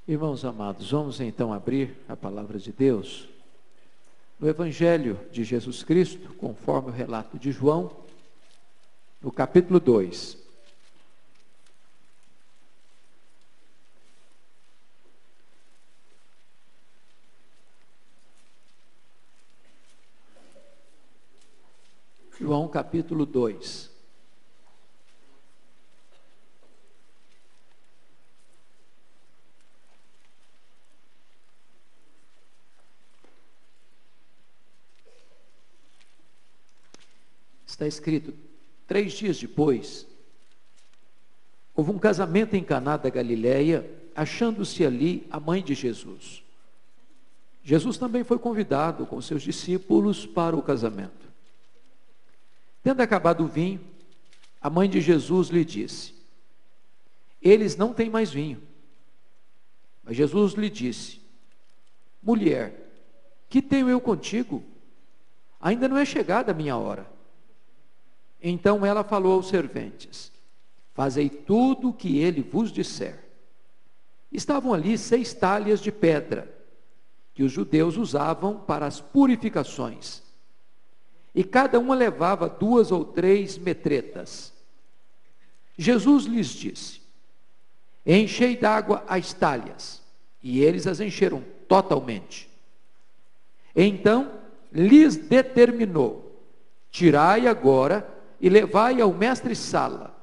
Irmãos amados, vamos então abrir a palavra de Deus no Evangelho de Jesus Cristo, conforme o relato de João, no capítulo 2. João capítulo 2. Está escrito: 3 dias depois, houve um casamento em Caná da Galileia, achando-se ali a mãe de Jesus. Jesus também foi convidado com seus discípulos para o casamento. Tendo acabado o vinho, a mãe de Jesus lhe disse: eles não têm mais vinho. Mas Jesus lhe disse: mulher, que tenho eu contigo? Ainda não é chegada a minha hora. Então ela falou aos serventes: fazei tudo o que ele vos disser. Estavam ali 6 talhas de pedra, que os judeus usavam para as purificações, e cada uma levava 2 ou 3 metretas. Jesus lhes disse: enchei d'água as talhas, e eles as encheram totalmente. Então lhes determinou: tirai agora e levai ao mestre-sala.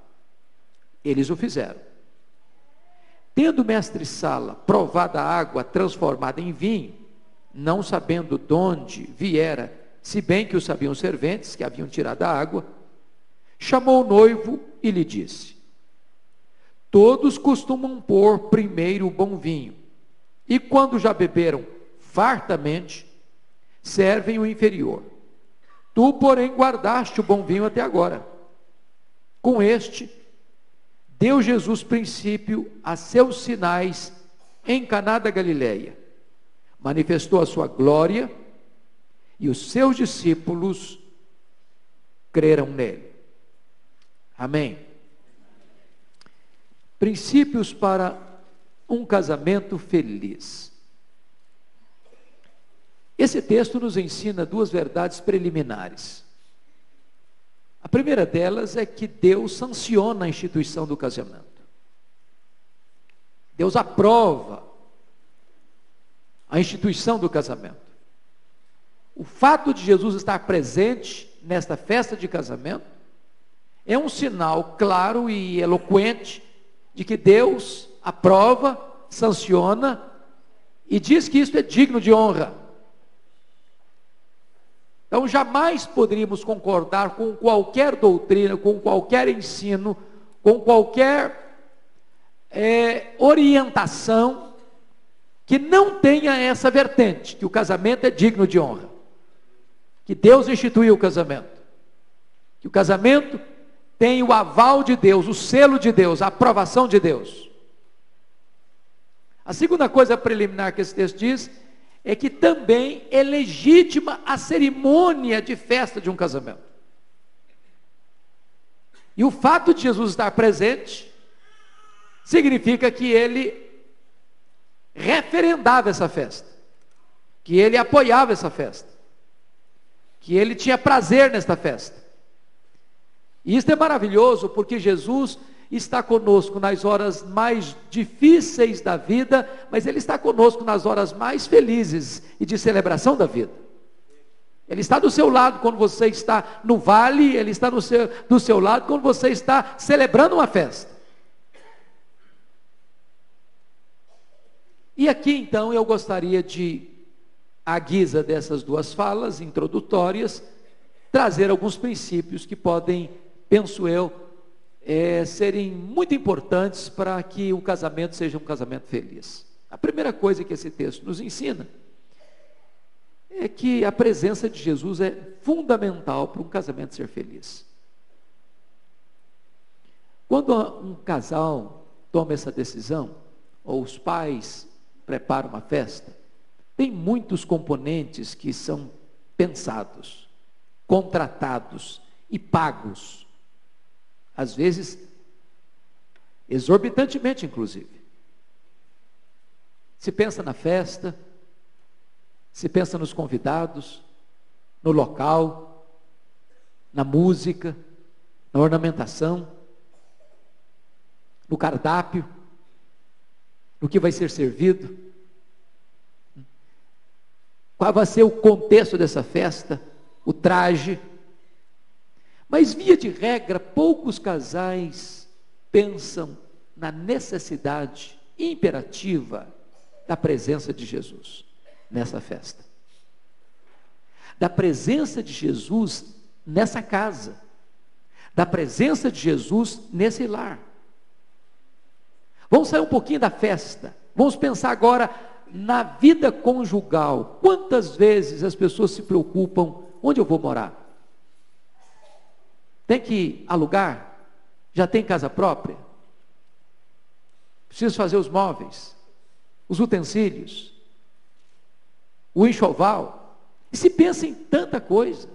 Eles o fizeram. Tendo o mestre-sala provado a água transformada em vinho, não sabendo de onde viera, se bem que o sabiam os serventes que haviam tirado a água, chamou o noivo e lhe disse: todos costumam pôr primeiro o bom vinho, e quando já beberam fartamente, servem o inferior. Tu, porém, guardaste o bom vinho até agora. Com este, deu Jesus princípio a seus sinais em Caná da Galileia. Manifestou a sua glória, e os seus discípulos creram nele. Amém. Princípios para um casamento feliz. Esse texto nos ensina 2 verdades preliminares. A primeira delas é que Deus sanciona a instituição do casamento. Deus aprova a instituição do casamento. O fato de Jesus estar presente nesta festa de casamento é um sinal claro e eloquente de que Deus aprova, sanciona e diz que isso é digno de honra. Então jamais poderíamos concordar com qualquer doutrina, com qualquer ensino, com qualquer orientação que não tenha essa vertente, que o casamento é digno de honra, que Deus instituiu o casamento, que o casamento tem o aval de Deus, o selo de Deus, a aprovação de Deus. A segunda coisa preliminar que esse texto diz é que também é legítima a cerimônia de festa de um casamento. E o fato de Jesus estar presente significa que ele referendava essa festa, que ele apoiava essa festa, que ele tinha prazer nesta festa. E isso é maravilhoso, porque Jesus está conosco nas horas mais difíceis da vida, mas Ele está conosco nas horas mais felizes e de celebração da vida. Ele está do seu lado quando você está no vale, Ele está do seu lado quando você está celebrando uma festa. E aqui então eu gostaria de, à guisa dessas 2 falas introdutórias, trazer alguns princípios que podem, penso eu, serem muito importantes para que o casamento seja um casamento feliz. A primeira coisa que esse texto nos ensina é que a presença de Jesus é fundamental para um casamento ser feliz. Quando um casal toma essa decisão, ou os pais preparam uma festa, tem muitos componentes que são pensados, contratados e pagos, às vezes exorbitantemente, inclusive. Se pensa na festa, se pensa nos convidados, no local, na música, na ornamentação, no cardápio, no que vai ser servido, qual vai ser o contexto dessa festa, o traje. Mas, via de regra, poucos casais pensam na necessidade imperativa da presença de Jesus nessa festa, da presença de Jesus nessa casa, da presença de Jesus nesse lar. Vamos sair um pouquinho da festa, vamos pensar agora na vida conjugal. Quantas vezes as pessoas se preocupam: onde eu vou morar? Tem que alugar? Já tem casa própria? Preciso fazer os móveis, os utensílios, o enxoval. E se pensa em tanta coisa,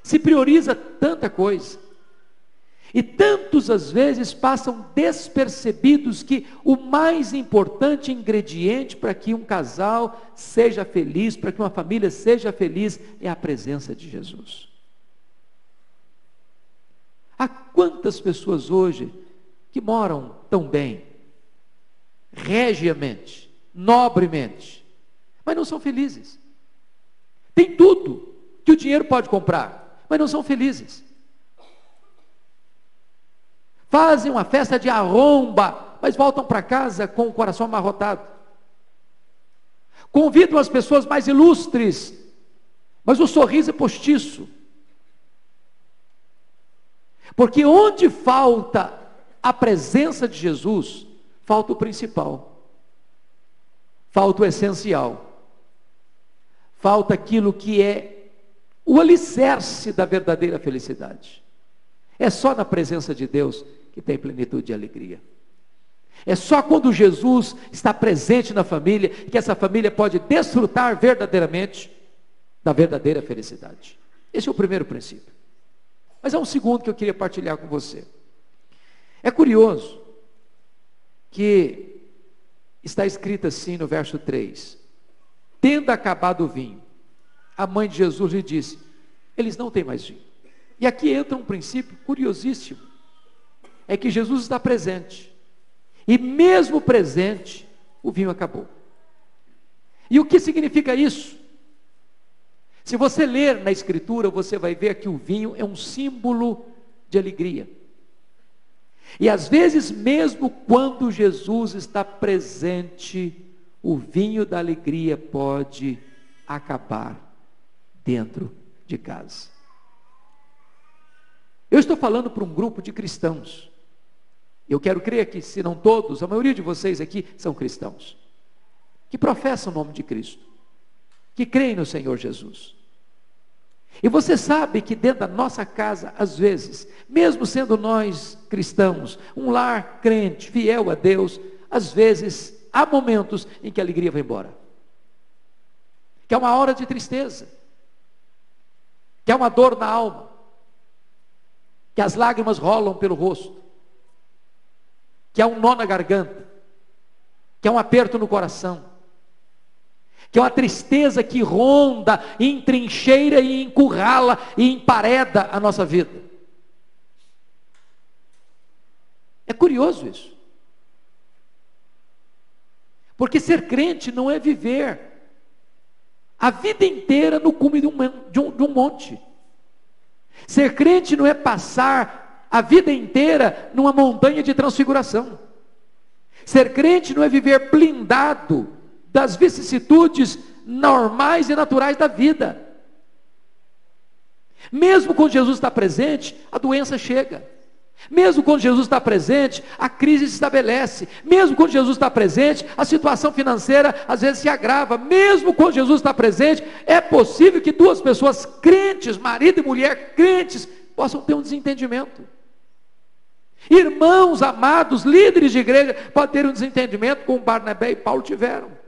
se prioriza tanta coisa, e tantos às vezes passam despercebidos que o mais importante ingrediente para que um casal seja feliz, para que uma família seja feliz, é a presença de Jesus. Há quantas pessoas hoje que moram tão bem, regiamente, nobremente, mas não são felizes. Tem tudo que o dinheiro pode comprar, mas não são felizes. Fazem uma festa de arromba, mas voltam para casa com o coração amarrotado. Convidam as pessoas mais ilustres, mas o sorriso é postiço. Porque onde falta a presença de Jesus, falta o principal, falta o essencial, falta aquilo que é o alicerce da verdadeira felicidade. É só na presença de Deus que tem plenitude e alegria. É só quando Jesus está presente na família que essa família pode desfrutar verdadeiramente da verdadeira felicidade. Esse é o primeiro princípio. Mas há um segundo que eu queria partilhar com você. É curioso que está escrito assim no verso 3: tendo acabado o vinho, a mãe de Jesus lhe disse: eles não têm mais vinho. E aqui entra um princípio curiosíssimo, é que Jesus está presente, e mesmo presente, o vinho acabou. E o que significa isso? Se você ler na Escritura, você vai ver que o vinho é um símbolo de alegria. E às vezes, mesmo quando Jesus está presente, o vinho da alegria pode acabar dentro de casa. Eu estou falando para um grupo de cristãos. Eu quero crer que, se não todos, a maioria de vocês aqui são cristãos, que professam o nome de Cristo, que creem no Senhor Jesus. E você sabe que dentro da nossa casa, às vezes, mesmo sendo nós cristãos, um lar crente, fiel a Deus, às vezes há momentos em que a alegria vai embora, que é uma hora de tristeza, que é uma dor na alma, que as lágrimas rolam pelo rosto, que há um nó na garganta, que há um aperto no coração, que é uma tristeza que ronda, entrincheira e encurrala e empareda a nossa vida. É curioso isso. Porque ser crente não é viver a vida inteira no cume de um monte. Ser crente não é passar a vida inteira numa montanha de transfiguração. Ser crente não é viver blindado das vicissitudes normais e naturais da vida. Mesmo quando Jesus está presente, a doença chega. Mesmo quando Jesus está presente, a crise se estabelece. Mesmo quando Jesus está presente, a situação financeira às vezes se agrava. Mesmo quando Jesus está presente, é possível que duas pessoas crentes, marido e mulher crentes, possam ter um desentendimento. Irmãos amados, líderes de igreja, podem ter um desentendimento, como Barnabé e Paulo tiveram.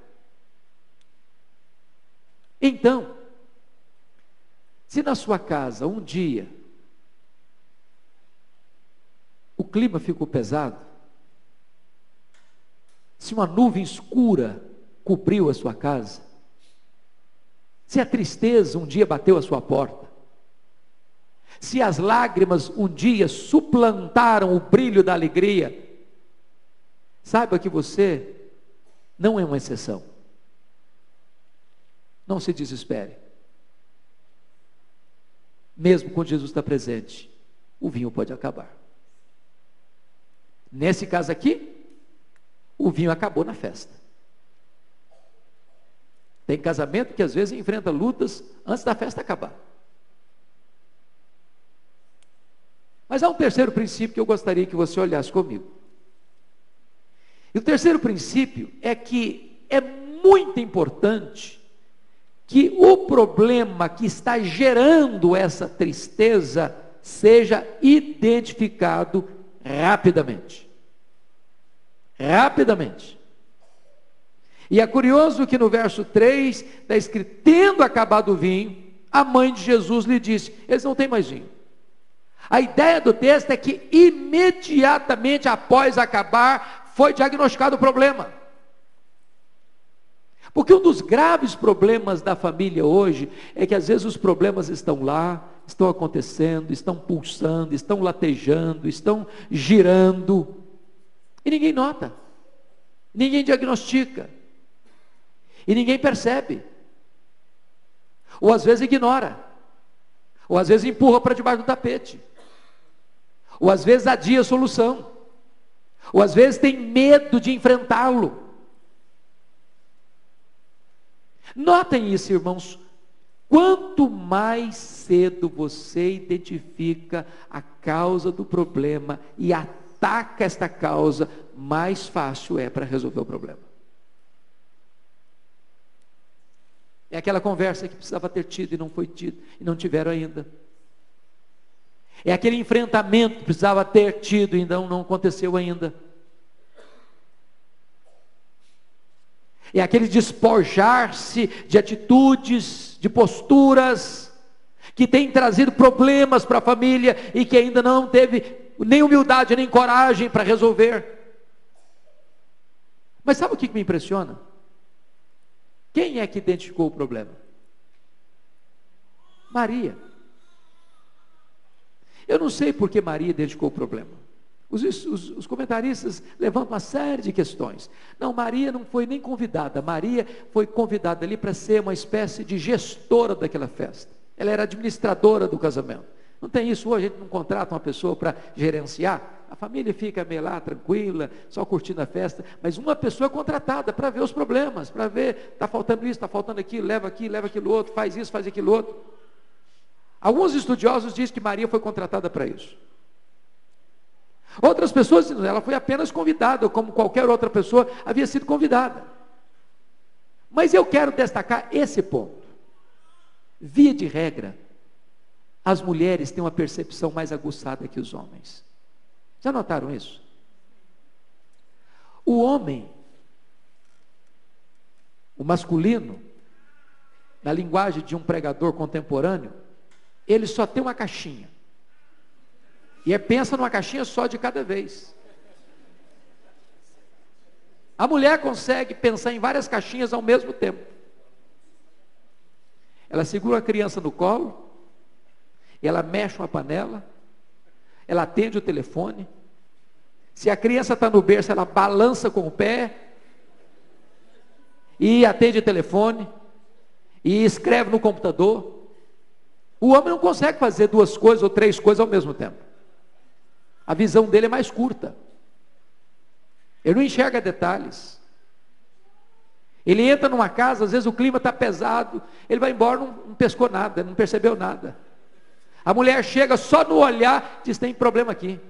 Então, se na sua casa um dia o clima ficou pesado, se uma nuvem escura cobriu a sua casa, se a tristeza um dia bateu a sua porta, se as lágrimas um dia suplantaram o brilho da alegria, saiba que você não é uma exceção. Não se desespere. Mesmo quando Jesus está presente, o vinho pode acabar. Nesse caso aqui, o vinho acabou na festa. Tem casamento que às vezes enfrenta lutas antes da festa acabar. Mas há um terceiro princípio que eu gostaria que você olhasse comigo. E o terceiro princípio é que é muito importante que o problema que está gerando essa tristeza seja identificado rapidamente. Rapidamente. E é curioso que no verso 3 está escrito: tendo acabado o vinho, a mãe de Jesus lhe disse: eles não têm mais vinho. A ideia do texto é que imediatamente após acabar, foi diagnosticado o problema. Porque um dos graves problemas da família hoje é que às vezes os problemas estão lá, estão acontecendo, estão pulsando, estão latejando, estão girando, e ninguém nota, ninguém diagnostica, e ninguém percebe, ou às vezes ignora, ou às vezes empurra para debaixo do tapete, ou às vezes adia a solução, ou às vezes tem medo de enfrentá-lo. Notem isso, irmãos. Quanto mais cedo você identifica a causa do problema e ataca esta causa, mais fácil é para resolver o problema. É aquela conversa que precisava ter tido e não foi tido, e não tiveram ainda. É aquele enfrentamento que precisava ter tido e não aconteceu ainda. É aquele despojar-se de atitudes, de posturas, que tem trazido problemas para a família e que ainda não teve nem humildade, nem coragem para resolver. Mas sabe o que me impressiona? Quem é que identificou o problema? Maria. Eu não sei por que Maria identificou o problema. Os comentaristas levantam uma série de questões. Não, Maria não foi nem convidada. Maria foi convidada ali para ser uma espécie de gestora daquela festa. Ela era administradora do casamento. Não tem isso hoje, a gente não contrata uma pessoa para gerenciar. A família fica meio lá, tranquila, só curtindo a festa. Mas uma pessoa é contratada para ver os problemas, para ver, está faltando isso, está faltando aquilo, leva aquilo outro, faz isso, faz aquilo outro. Alguns estudiosos dizem que Maria foi contratada para isso. Outras pessoas dizem, ela foi apenas convidada, como qualquer outra pessoa havia sido convidada. Mas eu quero destacar esse ponto. Via de regra, as mulheres têm uma percepção mais aguçada que os homens. Já notaram isso? O homem, o masculino, na linguagem de um pregador contemporâneo, ele só tem uma caixinha. E pensa numa caixinha só de cada vez. A mulher consegue pensar em várias caixinhas ao mesmo tempo. Ela segura a criança no colo, ela mexe uma panela, ela atende o telefone. Se a criança está no berço, ela balança com o pé, e atende o telefone, e escreve no computador. O homem não consegue fazer duas coisas ou três coisas ao mesmo tempo. A visão dele é mais curta. Ele não enxerga detalhes. Ele entra numa casa, às vezes o clima está pesado, ele vai embora, não pescou nada, não percebeu nada. A mulher chega só no olhar, diz: tem problema aqui.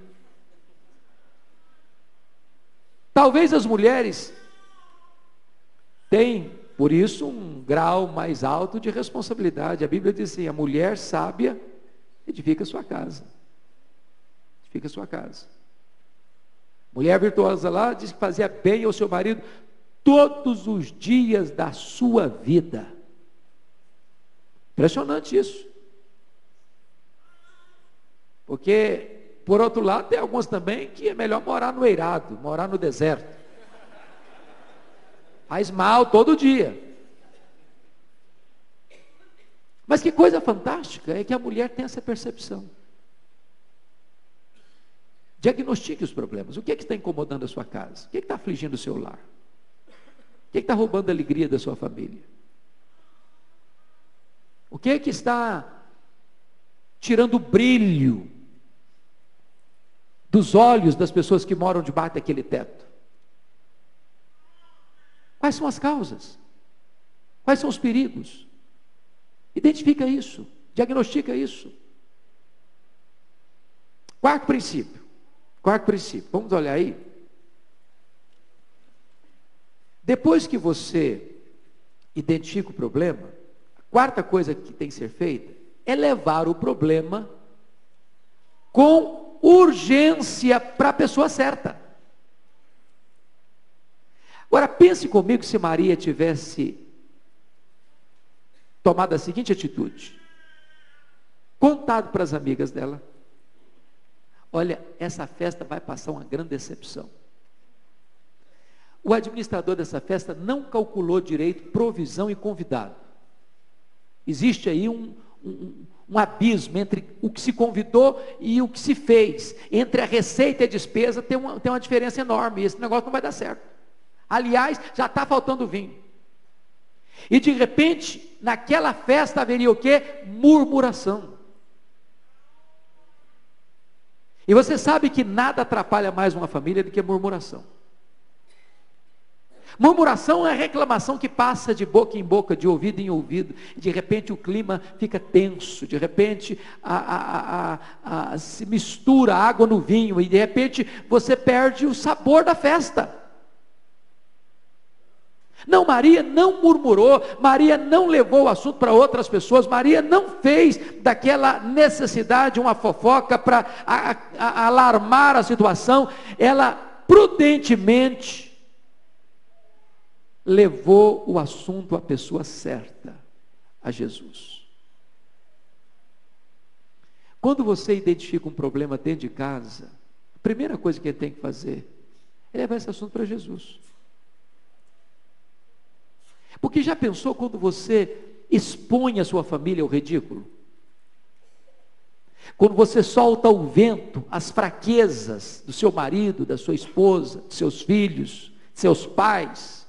Talvez as mulheres tenham, por isso, um grau mais alto de responsabilidade. A Bíblia diz assim: a mulher sábia edifica a sua casa. Edifica a sua casa. Mulher virtuosa lá diz que fazia bem ao seu marido todos os dias da sua vida. Impressionante isso. Porque, por outro lado, tem alguns também que é melhor morar no eirado, morar no deserto. Faz mal todo dia. Mas que coisa fantástica é que a mulher tem essa percepção. Diagnostique os problemas. O que é que está incomodando a sua casa? O que é que está afligindo o seu lar? O que é que está roubando a alegria da sua família? O que é que está tirando o brilho dos olhos das pessoas que moram debaixo daquele teto? Quais são as causas? Quais são os perigos? Identifica isso, diagnostica isso. Quarto princípio, vamos olhar aí. Depois que você identifica o problema, a quarta coisa que tem que ser feita é levar o problema com urgência para a pessoa certa. Agora pense comigo se Maria tivesse tomado a seguinte atitude: contado para as amigas dela: olha, essa festa vai passar uma grande decepção. O administrador dessa festa não calculou direito provisão e convidado. Existe aí um abismo entre o que se convidou e o que se fez. Entre a receita e a despesa tem uma diferença enorme. Esse negócio não vai dar certo. Aliás, já está faltando vinho. E de repente, naquela festa haveria o quê? Murmuração. E você sabe que nada atrapalha mais uma família do que murmuração. Murmuração é a reclamação que passa de boca em boca, de ouvido em ouvido. De repente o clima fica tenso, de repente se mistura água no vinho, e de repente você perde o sabor da festa. Não, Maria não murmurou, Maria não levou o assunto para outras pessoas, Maria não fez daquela necessidade uma fofoca para alarmar a situação. Ela prudentemente levou o assunto à pessoa certa, a Jesus. Quando você identifica um problema dentro de casa, a primeira coisa que ele tem que fazer é levar esse assunto para Jesus. Porque já pensou quando você expõe a sua família ao ridículo? Quando você solta ao vento as fraquezas do seu marido, da sua esposa, dos seus filhos, de seus pais.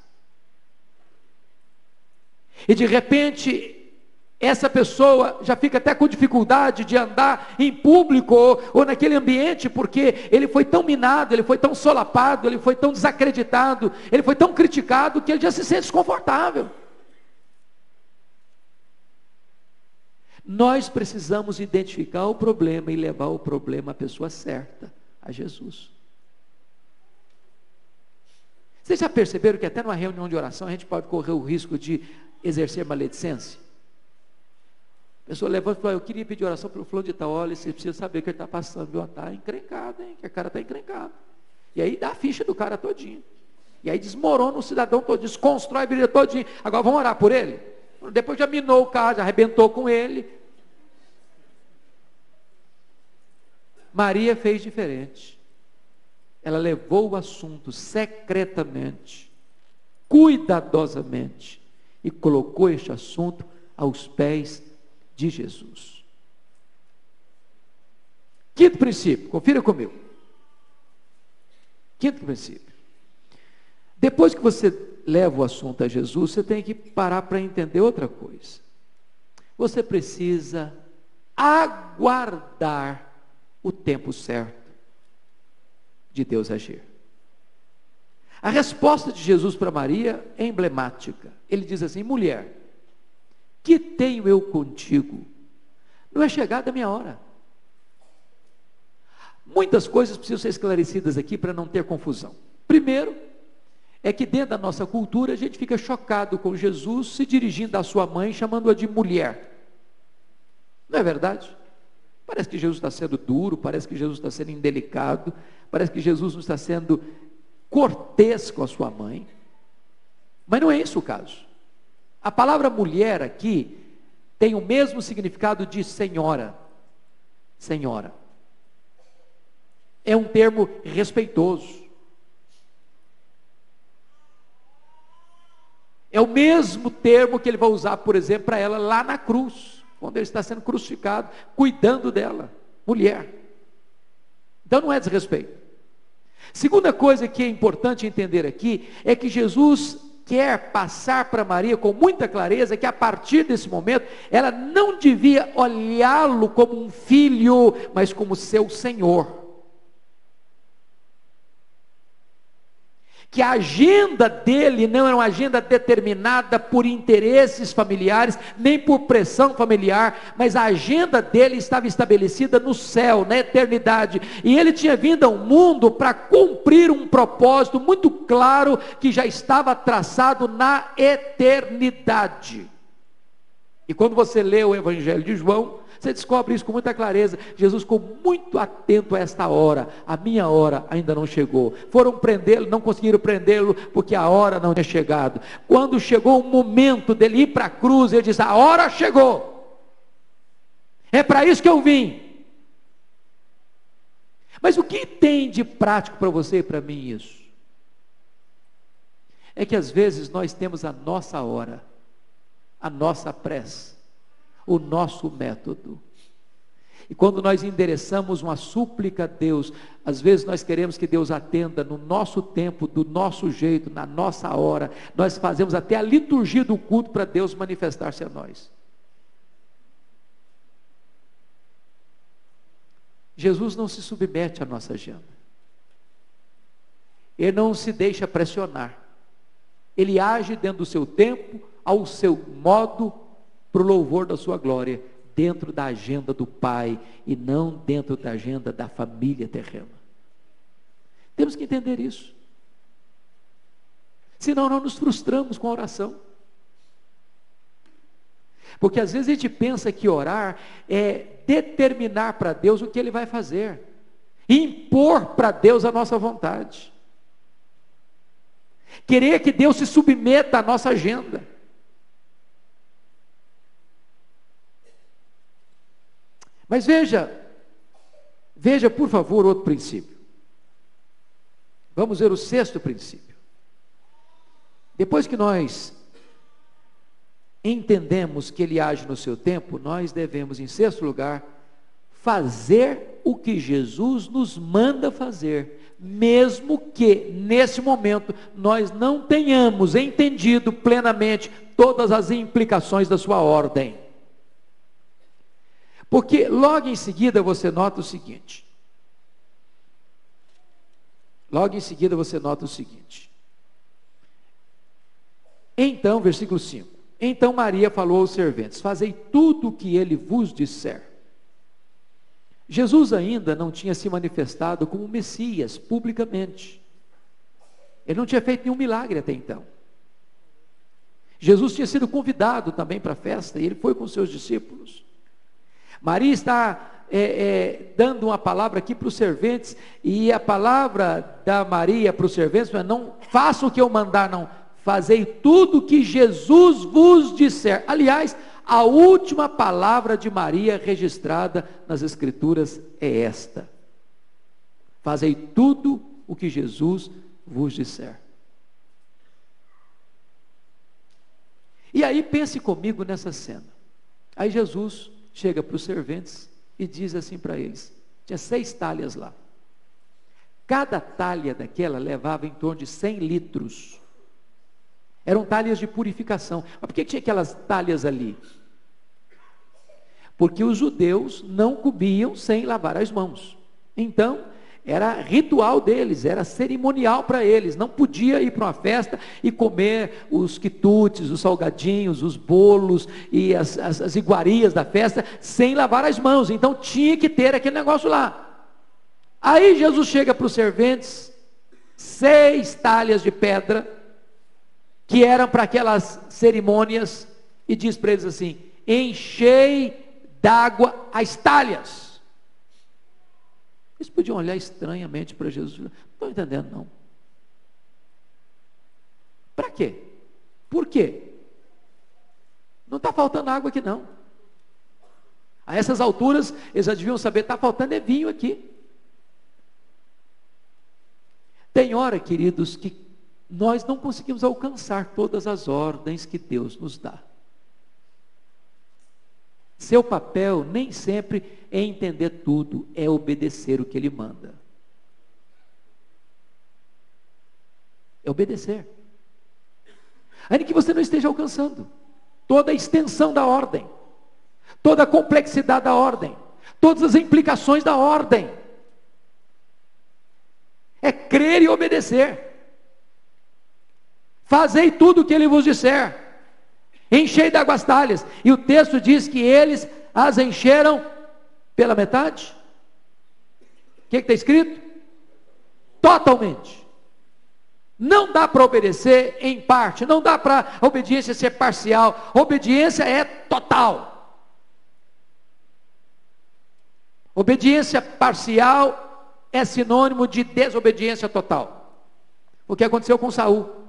E de repente, essa pessoa já fica até com dificuldade de andar em público ou naquele ambiente, porque ele foi tão minado, ele foi tão solapado, ele foi tão desacreditado, ele foi tão criticado, que ele já se sente desconfortável. Nós precisamos identificar o problema e levar o problema à pessoa certa, a Jesus. Vocês já perceberam que até numa reunião de oração a gente pode correr o risco de exercer maledicência? A pessoa levanta e fala: eu queria pedir oração para o fulano de tal. Olha, você precisa saber o que ele está passando, viu? Está encrencado, hein? Que o cara está encrencado. E aí dá a ficha do cara todinho. E aí desmorona o cidadão todinho, desconstrói a vida todinho. Agora vamos orar por ele? Depois já minou o cara, já arrebentou com ele. Maria fez diferente. Ela levou o assunto secretamente, cuidadosamente, e colocou este assunto aos pés de Jesus. Quinto princípio, confira comigo. Quinto princípio. Depois que você leva o assunto a Jesus, você tem que parar para entender outra coisa. Você precisa aguardar o tempo certo de Deus agir. A resposta de Jesus para Maria é emblemática. Ele diz assim: mulher, que tenho eu contigo? Não é chegada a minha hora. Muitas coisas precisam ser esclarecidas aqui para não ter confusão. Primeiro, é que dentro da nossa cultura a gente fica chocado com Jesus se dirigindo à sua mãe, chamando-a de mulher. Não é verdade? Parece que Jesus está sendo duro, parece que Jesus está sendo indelicado, parece que Jesus não está sendo cortês com a sua mãe. Mas não é esse o caso. A palavra mulher aqui tem o mesmo significado de senhora. Senhora. É um termo respeitoso. É o mesmo termo que ele vai usar, por exemplo, para ela lá na cruz, quando ele está sendo crucificado, cuidando dela, mulher. Então não é desrespeito. Segunda coisa que é importante entender aqui, é que Jesus quer passar para Maria com muita clareza, que a partir desse momento, ela não devia olhá-lo como um filho, mas como seu Senhor. Que a agenda dele não era uma agenda determinada por interesses familiares, nem por pressão familiar, mas a agenda dele estava estabelecida no céu, na eternidade, e ele tinha vindo ao mundo para cumprir um propósito muito claro, que já estava traçado na eternidade. E quando você lê o Evangelho de João, você descobre isso com muita clareza. Jesus ficou muito atento a esta hora. A minha hora ainda não chegou. Foram prendê-lo, não conseguiram prendê-lo, porque a hora não tinha chegado. Quando chegou o momento dele ir para a cruz, ele disse: a hora chegou. É para isso que eu vim. Mas o que tem de prático para você e para mim isso? É que às vezes nós temos a nossa hora, a nossa pressa, o nosso método. E quando nós endereçamos uma súplica a Deus, às vezes nós queremos que Deus atenda no nosso tempo, do nosso jeito, na nossa hora. Nós fazemos até a liturgia do culto para Deus manifestar-se a nós. Jesus não se submete à nossa agenda. Ele não se deixa pressionar. Ele age dentro do seu tempo, ao seu modo, para o louvor da sua glória, dentro da agenda do Pai, e não dentro da agenda da família terrena. Temos que entender isso. Senão nós nos frustramos com a oração. Porque às vezes a gente pensa que orar é determinar para Deus o que Ele vai fazer, impor para Deus a nossa vontade, querer que Deus se submeta à nossa agenda. Mas veja por favor outro princípio. Vamos ver o sexto princípio. Depois que nós entendemos que Ele age no seu tempo, nós devemos, em sexto lugar, fazer o que Jesus nos manda fazer, mesmo que nesse momento nós não tenhamos entendido plenamente todas as implicações da sua ordem. Porque logo em seguida você nota o seguinte. Então, versículo 5. Então Maria falou aos serventes: fazei tudo o que ele vos disser. Jesus ainda não tinha se manifestado como Messias publicamente. Ele não tinha feito nenhum milagre até então. Jesus tinha sido convidado também para a festa, e ele foi com seus discípulos. Maria está dando uma palavra aqui para os serventes, e a palavra da Maria para os serventes não é: não faça o que eu mandar, não, fazei tudo o que Jesus vos disser. Aliás, a última palavra de Maria registrada nas Escrituras é esta: fazei tudo o que Jesus vos disser. E aí pense comigo nessa cena. Aí Jesus chega para os serventes e diz assim para eles: tinha 6 talhas lá. Cada talha daquela levava em torno de 100 litros. Eram talhas de purificação. Mas por que tinha aquelas talhas ali? Porque os judeus não comiam sem lavar as mãos. Então, era ritual deles, era cerimonial para eles. Não podia ir para uma festa e comer os quitutes, os salgadinhos, os bolos e as iguarias da festa sem lavar as mãos. Então tinha que ter aquele negócio lá. Aí Jesus chega para os serventes, 6 talhas de pedra, que eram para aquelas cerimônias, e diz para eles assim: enchei d'água as talhas. Eles podiam olhar estranhamente para Jesus. Não estou entendendo, não. Para quê? Por quê? Não está faltando água aqui, não. A essas alturas, eles já deviam saber, está faltando vinho aqui. Tem hora, queridos, que nós não conseguimos alcançar todas as ordens que Deus nos dá. Seu papel nem sempre é entender tudo, é obedecer o que Ele manda. É obedecer. Ainda que você não esteja alcançando toda a extensão da ordem, toda a complexidade da ordem, todas as implicações da ordem. É crer e obedecer. Fazei tudo o que Ele vos disser. Enchei de águas talhas. E o texto diz que eles as encheram pela metade. O que está escrito? Totalmente. Não dá para obedecer em parte. Não dá para a obediência ser parcial. A obediência é total. Obediência parcial é sinônimo de desobediência total. O que aconteceu com Saul?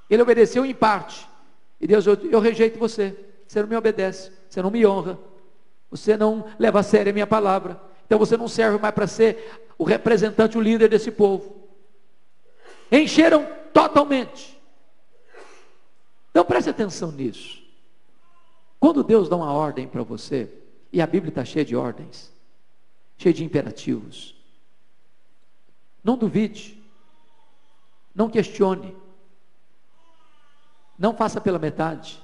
Ele obedeceu em parte. E Deus, eu rejeito você. Você não me obedece. Você não me honra. Você não leva a sério a minha palavra. Então você não serve mais para ser o representante, o líder desse povo. Encheram totalmente. Então preste atenção nisso. Quando Deus dá uma ordem para você, e a Bíblia está cheia de ordens, cheia de imperativos, não duvide, não questione, não faça pela metade,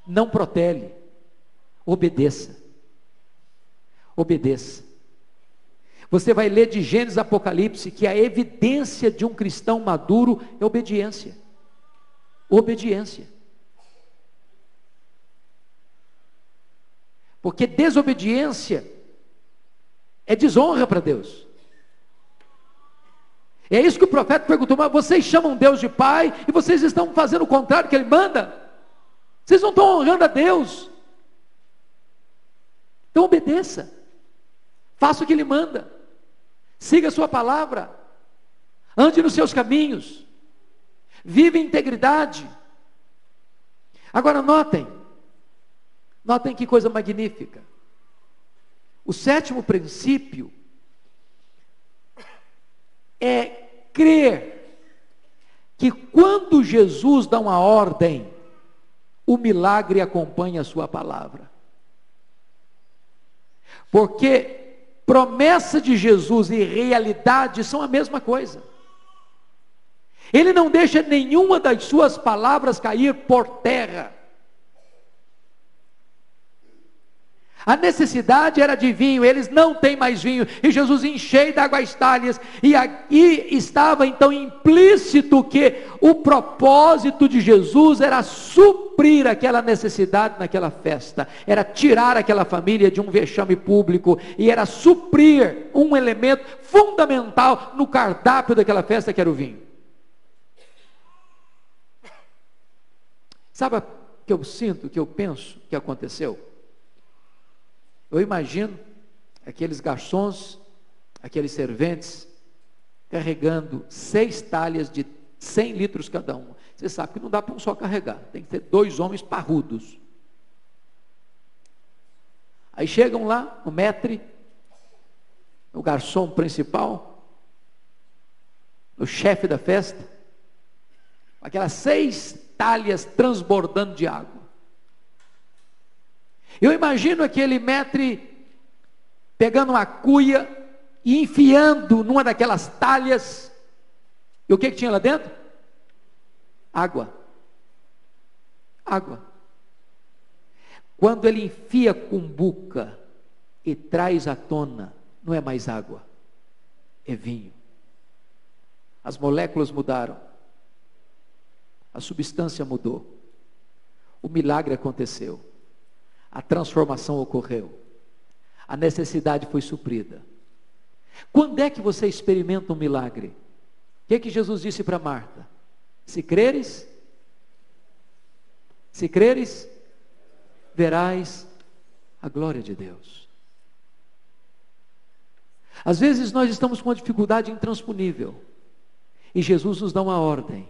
não protele, obedeça. Obedeça. Você vai ler de Gênesis a Apocalipse que a evidência de um cristão maduro é obediência. Obediência. Porque desobediência é desonra para Deus. É isso que o profeta perguntou: mas vocês chamam Deus de Pai e vocês estão fazendo o contrário do que Ele manda? Vocês não estão honrando a Deus. Então obedeça. Faça o que Ele manda. Siga a sua palavra. Ande nos seus caminhos. Vive em integridade. Agora notem que coisa magnífica. O sétimo princípio é crer que quando Jesus dá uma ordem, o milagre acompanha a sua palavra. Porque promessa de Jesus e realidade são a mesma coisa. Ele não deixa nenhuma das suas palavras cair por terra. A necessidade era de vinho, eles não têm mais vinho, e Jesus encheu de águas talhas, e aqui estava então implícito que o propósito de Jesus era suprir aquela necessidade naquela festa, era tirar aquela família de um vexame público, e era suprir um elemento fundamental no cardápio daquela festa, que era o vinho. Sabe o que eu sinto, o que eu penso que aconteceu? Eu imagino aqueles garçons, aqueles serventes, carregando 6 talhas de 100 litros cada um. Você sabe que não dá para um só carregar, tem que ter 2 homens parrudos. Aí chegam lá, o maître, o garçom principal, o chefe da festa, aquelas 6 talhas transbordando de água. Eu imagino aquele maître pegando uma cuia e enfiando numa daquelas talhas. E o que tinha lá dentro? Água. Água. Quando ele enfia a cumbuca e traz à tona, não é mais água, é vinho. As moléculas mudaram. A substância mudou. O milagre aconteceu. A transformação ocorreu. A necessidade foi suprida. Quando é que você experimenta um milagre? O que Jesus disse para Marta? Se creres, verás a glória de Deus. Às vezes nós estamos com uma dificuldade intransponível, e Jesus nos dá uma ordem.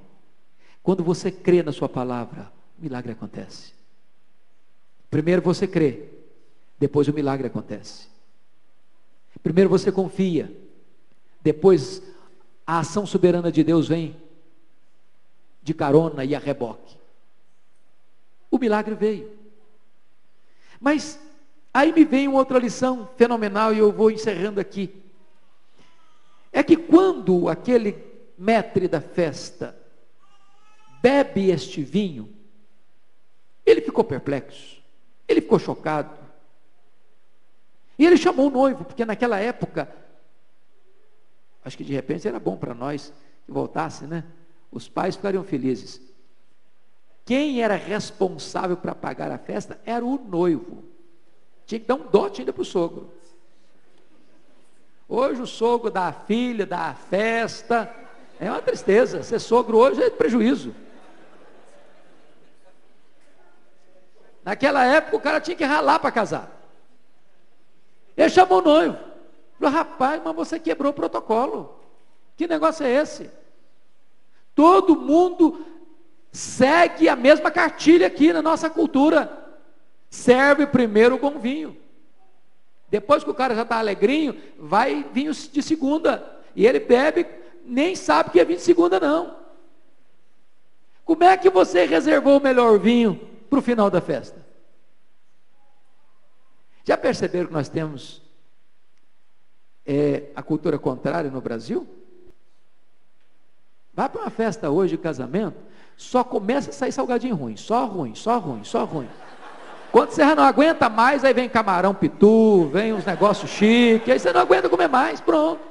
Quando você crê na sua palavra, o milagre acontece. Primeiro você crê, depois o milagre acontece. Primeiro você confia, depois a ação soberana de Deus vem de carona e a reboque. O milagre veio. Mas aí me vem uma outra lição fenomenal e eu vou encerrando aqui. É que quando aquele maître da festa bebe este vinho, ele ficou perplexo, ele ficou chocado. E ele chamou o noivo, porque naquela época, acho que de repente era bom para nós que voltasse, né? Os pais ficariam felizes. Quem era responsável para pagar a festa era o noivo. Tinha que dar um dote ainda para o sogro. Hoje o sogro dá a filha, dá a festa. É uma tristeza. Ser sogro hoje é prejuízo. Naquela época o cara tinha que ralar para casar. Ele chamou o noivo. Falou: rapaz, mas você quebrou o protocolo. Que negócio é esse? Todo mundo segue a mesma cartilha aqui na nossa cultura. Serve primeiro o bom vinho. Depois que o cara já está alegrinho, vai vinho de segunda. E ele bebe, nem sabe que é vinho de segunda não. Como é que você reservou o melhor vinho para o final da festa? Já perceberam que nós temos a cultura contrária no Brasil? Vai para uma festa hoje de casamento, só começa a sair salgadinho ruim, só ruim, só ruim, só ruim. Quando você já não aguenta mais, aí vem camarão pitu, vem uns negócios chiques, aí você não aguenta comer mais, pronto.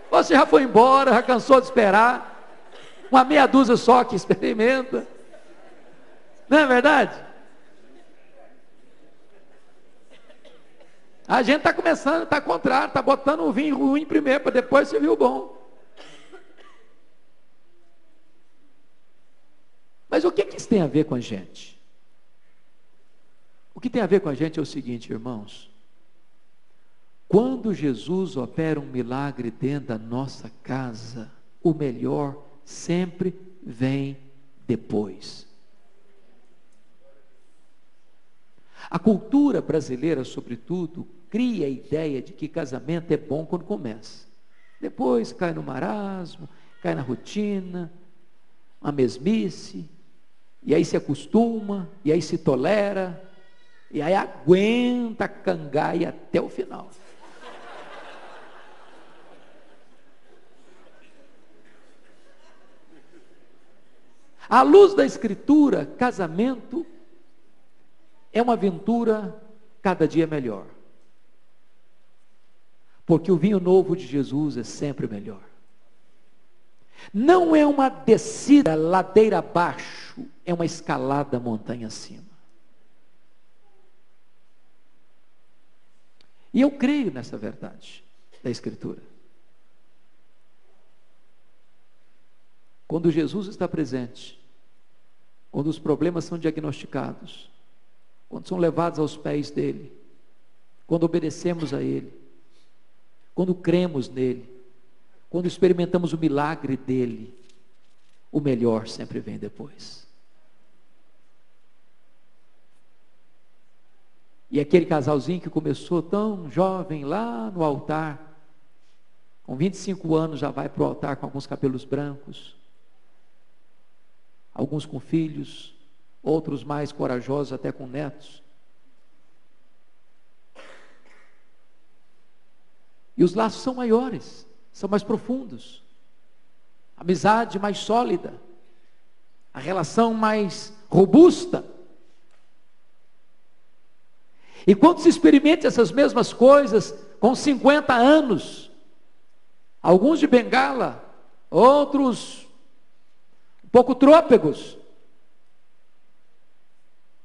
Você já foi embora, já cansou de esperar, uma meia dúzia só que experimenta. Não é verdade? A gente está começando, está contrário, está botando o vinho ruim primeiro, para depois servir o bom. Mas o que isso tem a ver com a gente? O que tem a ver com a gente é o seguinte, irmãos. Quando Jesus opera um milagre dentro da nossa casa, o melhor sempre vem depois. A cultura brasileira, sobretudo, cria a ideia de que casamento é bom quando começa. Depois cai no marasmo, cai na rotina, uma mesmice, e aí se acostuma, e aí se tolera, e aí aguenta a cangaia até o final. À luz da Escritura, casamento é uma aventura cada dia melhor. Porque o vinho novo de Jesus é sempre melhor. Não é uma descida ladeira abaixo, é uma escalada montanha acima. E eu creio nessa verdade da Escritura. Quando Jesus está presente, quando os problemas são diagnosticados, quando são levados aos pés dele, quando obedecemos a ele, quando cremos nele, quando experimentamos o milagre dele, o melhor sempre vem depois. E aquele casalzinho que começou tão jovem lá no altar, com 25 anos já vai para o altar com alguns cabelos brancos, alguns com filhos, outros mais corajosos até com netos. E os laços são maiores, são mais profundos, a amizade mais sólida, a relação mais robusta. E quando se experimenta essas mesmas coisas com 50 anos, alguns de bengala, outros um pouco trôpegos,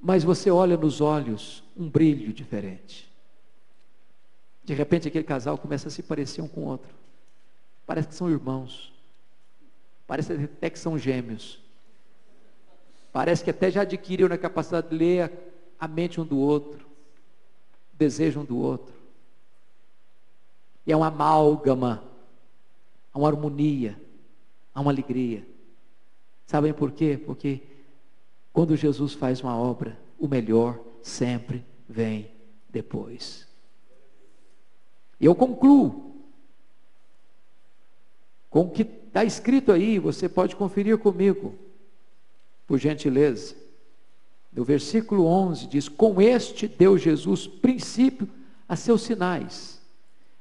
mas você olha nos olhos um brilho diferente. De repente aquele casal começa a se parecer um com o outro. Parece que são irmãos. Parece até que são gêmeos. Parece que até já adquiriram a capacidade de ler a mente um do outro, o desejo um do outro. E é uma amálgama, há uma harmonia, há uma alegria. Sabem por quê? Porque quando Jesus faz uma obra, o melhor sempre vem depois. E eu concluo com o que está escrito aí, você pode conferir comigo, por gentileza. No versículo 11 diz: com este deu Jesus princípio a seus sinais.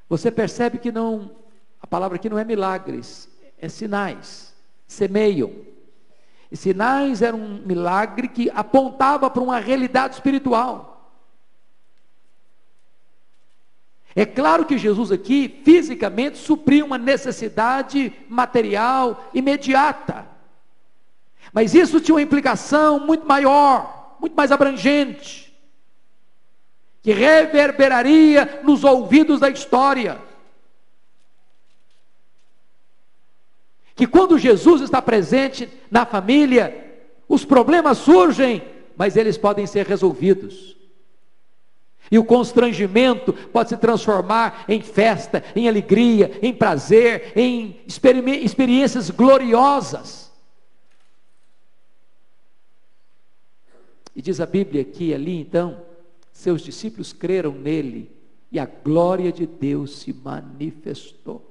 Você percebe que não, a palavra aqui não é milagres, é sinais, semeiam. E sinais era um milagre que apontava para uma realidade espiritual. É claro que Jesus aqui, fisicamente, supriu uma necessidade material imediata. Mas isso tinha uma implicação muito maior, muito mais abrangente, que reverberaria nos ouvidos da história. Que quando Jesus está presente na família, os problemas surgem, mas eles podem ser resolvidos. E o constrangimento pode se transformar em festa, em alegria, em prazer, em experiências gloriosas. E diz a Bíblia que ali então, seus discípulos creram nele, e a glória de Deus se manifestou.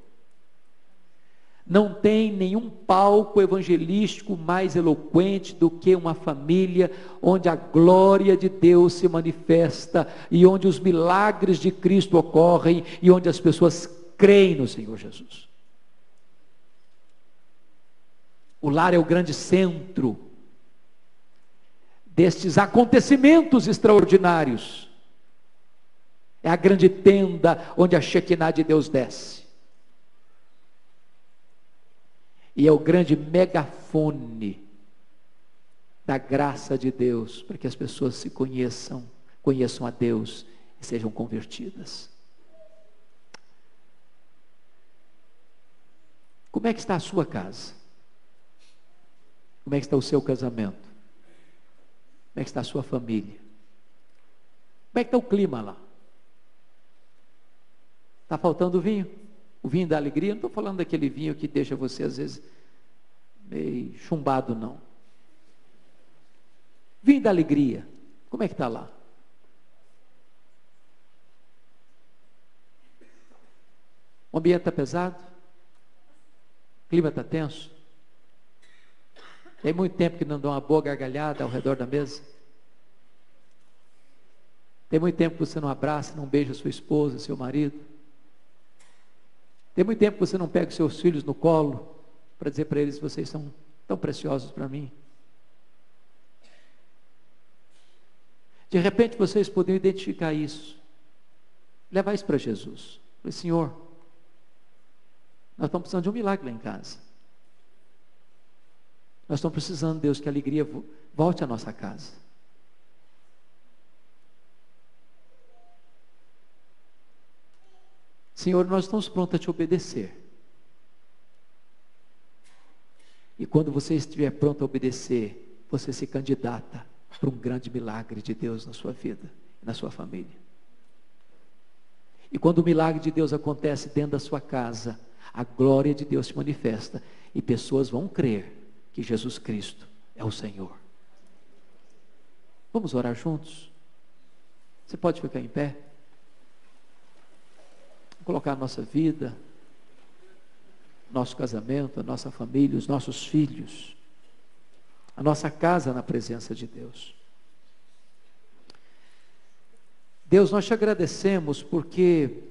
Não tem nenhum palco evangelístico mais eloquente do que uma família onde a glória de Deus se manifesta e onde os milagres de Cristo ocorrem e onde as pessoas creem no Senhor Jesus. O lar é o grande centro destes acontecimentos extraordinários. É a grande tenda onde a Shekinah de Deus desce. E é o grande megafone da graça de Deus, para que as pessoas se conheçam a Deus e sejam convertidas. Como é que está a sua casa? Como é que está o seu casamento? Como é que está a sua família? Como é que está o clima lá? Está faltando vinho? O vinho da alegria? Não estou falando daquele vinho que deixa você às vezes meio chumbado, não. Vinho da alegria, como é que está lá? O ambiente está pesado? O clima está tenso? Tem muito tempo que não dá uma boa gargalhada ao redor da mesa? Tem muito tempo que você não abraça, não beija sua esposa, seu marido? Tem muito tempo que você não pega os seus filhos no colo para dizer para eles: vocês são tão preciosos para mim. De repente vocês poderiam identificar isso, levar isso para Jesus. Falei: Senhor, nós estamos precisando de um milagre lá em casa. Nós estamos precisando, Deus, que a alegria volte à nossa casa. Senhor, nós estamos prontos a te obedecer. E quando você estiver pronto a obedecer, você se candidata para um grande milagre de Deus na sua vida, na sua família. E quando o milagre de Deus acontece dentro da sua casa, a glória de Deus se manifesta e pessoas vão crer que Jesus Cristo é o Senhor. Vamos orar juntos? Você pode ficar em pé? Colocar a nossa vida, nosso casamento, a nossa família, os nossos filhos, a nossa casa na presença de Deus. Deus, nós te agradecemos porque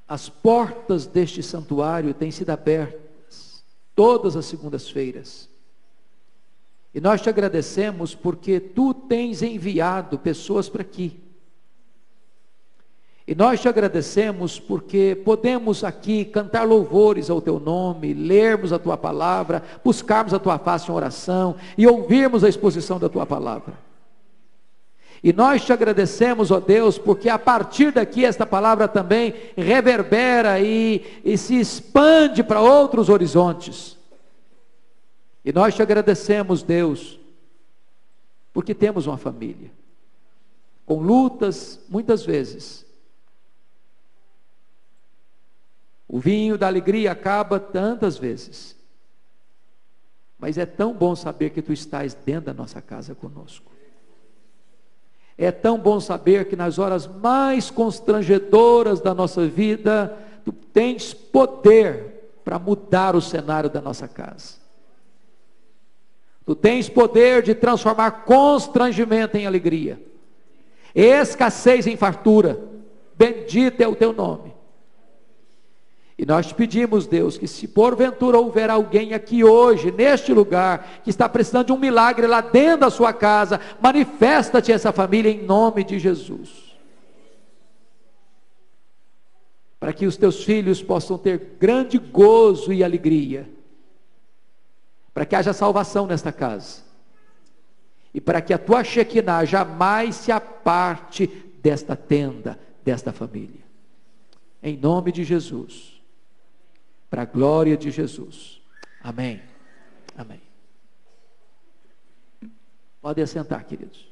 as portas deste santuário têm sido abertas todas as segundas-feiras. E nós te agradecemos porque tu tens enviado pessoas para aqui. E nós te agradecemos porque podemos aqui cantar louvores ao teu nome, lermos a tua palavra, buscarmos a tua face em oração e ouvirmos a exposição da tua palavra. E nós te agradecemos, ó Deus, porque a partir daqui esta palavra também reverbera e se expande para outros horizontes. E nós te agradecemos, Deus, porque temos uma família, com lutas muitas vezes. O vinho da alegria acaba tantas vezes. Mas é tão bom saber que tu estás dentro da nossa casa conosco. É tão bom saber que nas horas mais constrangedoras da nossa vida, tu tens poder para mudar o cenário da nossa casa. Tu tens poder de transformar constrangimento em alegria, escassez em fartura. Bendito é o teu nome. E nós te pedimos, Deus, que se porventura houver alguém aqui hoje, neste lugar, que está precisando de um milagre lá dentro da sua casa, manifesta-te essa família em nome de Jesus. Para que os teus filhos possam ter grande gozo e alegria. Para que haja salvação nesta casa. E para que a tua Shekinah jamais se aparte desta tenda, desta família. Em nome de Jesus. Para a glória de Jesus. Amém. Amém. Podem assentar, queridos.